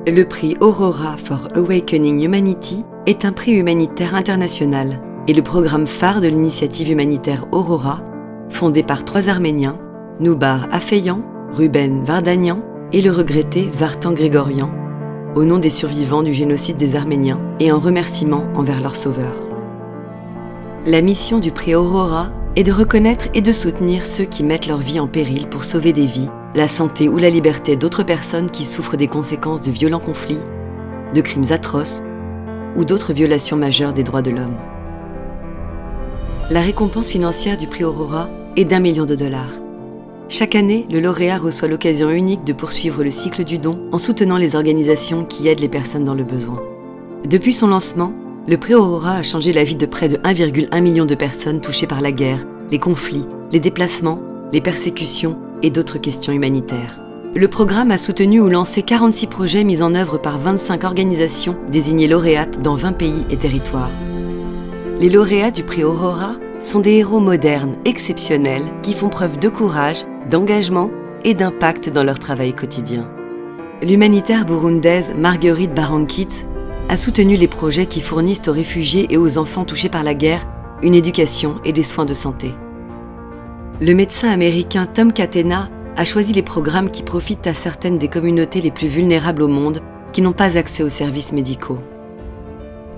Le prix Aurora for Awakening Humanity est un prix humanitaire international et le programme phare de l'initiative humanitaire Aurora, fondé par 3 Arméniens, Noubar Afeyan, Ruben Vardanian et le regretté Vartan Grégorian, au nom des survivants du génocide des Arméniens et en remerciement envers leur sauveur. La mission du prix Aurora est de reconnaître et de soutenir ceux qui mettent leur vie en péril pour sauver des vies, la santé ou la liberté d'autres personnes qui souffrent des conséquences de violents conflits, de crimes atroces ou d'autres violations majeures des droits de l'homme. La récompense financière du prix Aurora est d'1 million de dollars. Chaque année, le lauréat reçoit l'occasion unique de poursuivre le cycle du don en soutenant les organisations qui aident les personnes dans le besoin. Depuis son lancement, le prix Aurora a changé la vie de près de 1,1 million de personnes touchées par la guerre, les conflits, les déplacements, les persécutions et d'autres questions humanitaires. Le programme a soutenu ou lancé 46 projets mis en œuvre par 25 organisations désignées lauréates dans 20 pays et territoires. Les lauréats du prix Aurora sont des héros modernes, exceptionnels, qui font preuve de courage, d'engagement et d'impact dans leur travail quotidien. L'humanitaire burundaise Marguerite Barankitz a soutenu les projets qui fournissent aux réfugiés et aux enfants touchés par la guerre une éducation et des soins de santé. Le médecin américain Tom Catena a choisi les programmes qui profitent à certaines des communautés les plus vulnérables au monde qui n'ont pas accès aux services médicaux.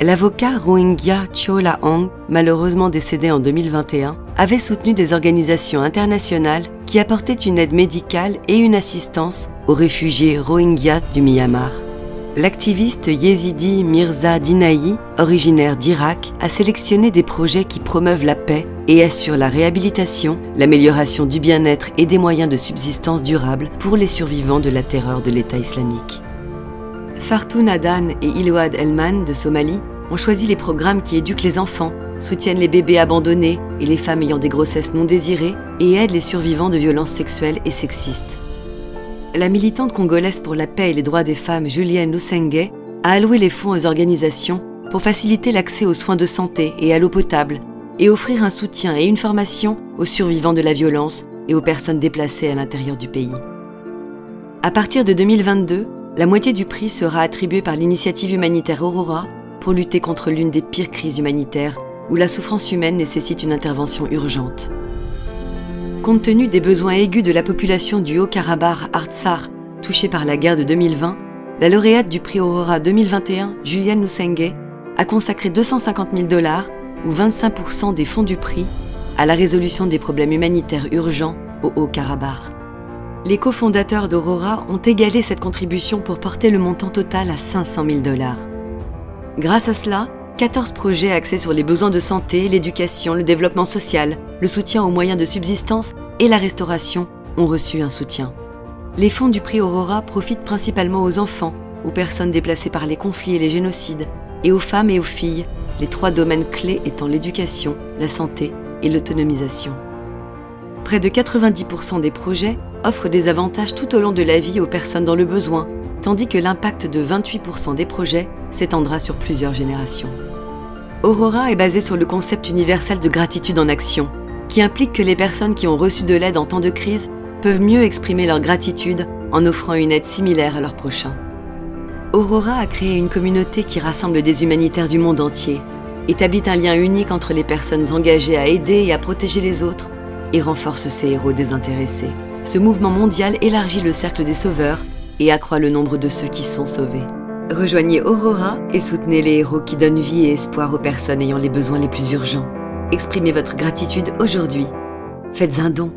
L'avocat Rohingya Chola Hong, malheureusement décédé en 2021, avait soutenu des organisations internationales qui apportaient une aide médicale et une assistance aux réfugiés Rohingyas du Myanmar. L'activiste yézidi Mirza Dinaï, originaire d'Irak, a sélectionné des projets qui promeuvent la paix et assurent la réhabilitation, l'amélioration du bien-être et des moyens de subsistance durable pour les survivants de la terreur de l'État islamique. Fartoun Adan et Ilouad Elman de Somalie ont choisi les programmes qui éduquent les enfants, soutiennent les bébés abandonnés et les femmes ayant des grossesses non désirées et aident les survivants de violences sexuelles et sexistes. La militante congolaise pour la paix et les droits des femmes Julienne Lusenge a alloué les fonds aux organisations pour faciliter l'accès aux soins de santé et à l'eau potable et offrir un soutien et une formation aux survivants de la violence et aux personnes déplacées à l'intérieur du pays. À partir de 2022, la moitié du prix sera attribuée par l'initiative humanitaire Aurora pour lutter contre l'une des pires crises humanitaires où la souffrance humaine nécessite une intervention urgente. Compte tenu des besoins aigus de la population du Haut-Karabakh Artsakh touchée par la guerre de 2020, la lauréate du prix Aurora 2021, Julienne Lusenge, a consacré 250 000 $ ou 25% des fonds du prix à la résolution des problèmes humanitaires urgents au Haut-Karabakh. Les cofondateurs d'Aurora ont égalé cette contribution pour porter le montant total à 500 000 $. Grâce à cela, 14 projets axés sur les besoins de santé, l'éducation, le développement social, le soutien aux moyens de subsistance et la restauration ont reçu un soutien. Les fonds du prix Aurora profitent principalement aux enfants, aux personnes déplacées par les conflits et les génocides, et aux femmes et aux filles, les 3 domaines clés étant l'éducation, la santé et l'autonomisation. Près de 90% des projets offrent des avantages tout au long de la vie aux personnes dans le besoin, tandis que l'impact de 28% des projets s'étendra sur plusieurs générations. Aurora est basé sur le concept universel de gratitude en action, qui implique que les personnes qui ont reçu de l'aide en temps de crise peuvent mieux exprimer leur gratitude en offrant une aide similaire à leurs prochains. Aurora a créé une communauté qui rassemble des humanitaires du monde entier, établit un lien unique entre les personnes engagées à aider et à protéger les autres, et renforce ces héros désintéressés. Ce mouvement mondial élargit le cercle des sauveurs et accroît le nombre de ceux qui sont sauvés. Rejoignez Aurora et soutenez les héros qui donnent vie et espoir aux personnes ayant les besoins les plus urgents. Exprimez votre gratitude aujourd'hui. Faites un don.